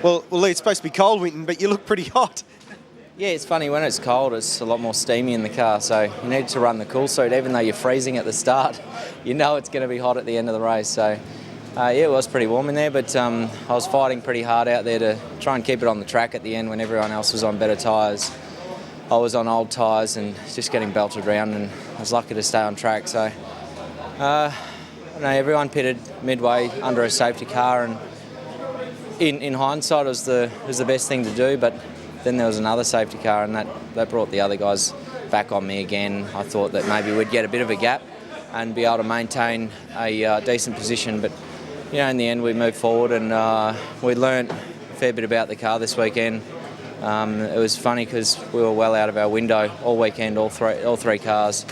Well, Lee, it's supposed to be cold, Winton, but you look pretty hot. Yeah, it's funny, when it's cold it's a lot more steamy in the car, so you need to run the cool suit. Even though you're freezing at the start, you know it's going to be hot at the end of the race. So yeah, it was pretty warm in there, but I was fighting pretty hard out there to try and keep it on the track at the end when everyone else was on better tyres. I was on old tyres and just getting belted around, and I was lucky to stay on track. So everyone pitted midway under a safety car, and in hindsight it was the best thing to do, but then there was another safety car, and that brought the other guys back on me again. I thought that maybe we'd get a bit of a gap and be able to maintain a decent position, but in the end we moved forward, and we learnt a fair bit about the car this weekend. It was funny because we were well out of our window all weekend, all three cars.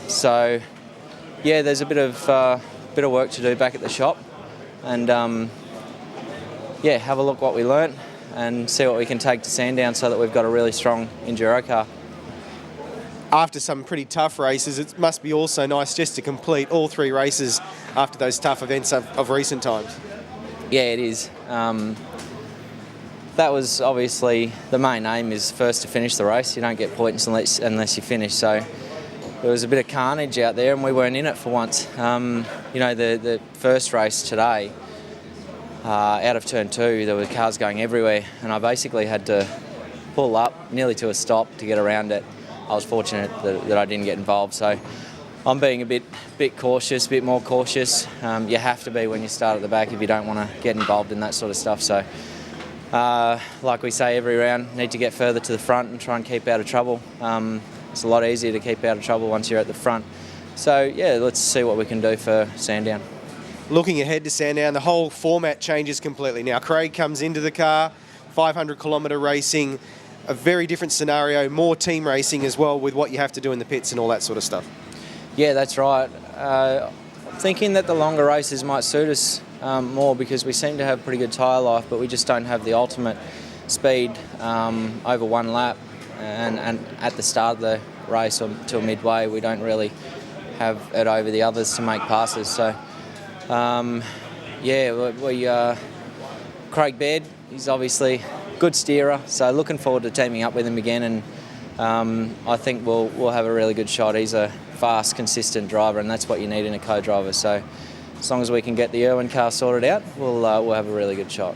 So yeah, there's a bit of work to do back at the shop, and yeah, have a look what we learnt and see what we can take to Sandown so that we've got a really strong enduro car. After some pretty tough races, it must be also nice just to complete all three races after those tough events of recent times. Yeah, it is. That was obviously the main aim, is first to finish the race. You don't get points unless you finish. So there was a bit of carnage out there, and we weren't in it for once. The first race today, out of turn 2, there were cars going everywhere, and I basically had to pull up nearly to a stop to get around it. I was fortunate that I didn't get involved, so I'm being a bit cautious, a bit more cautious. You have to be when you start at the back if you don't want to get involved in that sort of stuff. So like we say every round, need to get further to the front and try and keep out of trouble. It's a lot easier to keep out of trouble once you're at the front. So yeah, let's see what we can do for Sandown. Looking ahead to Sandown, the whole format changes completely. Now Craig comes into the car, 500-kilometre racing, a very different scenario, more team racing as well with what you have to do in the pits and all that sort of stuff. Yeah, that's right. I'm thinking that the longer races might suit us more, because we seem to have pretty good tyre life, but we just don't have the ultimate speed over one lap. And at the start of the race until midway, we don't really have it over the others to make passes. So yeah, Craig Baird, he's obviously a good steerer, so looking forward to teaming up with him again, and I think we'll have a really good shot. He's a fast, consistent driver, and that's what you need in a co-driver. So as long as we can get the IRWIN car sorted out, we'll have a really good shot.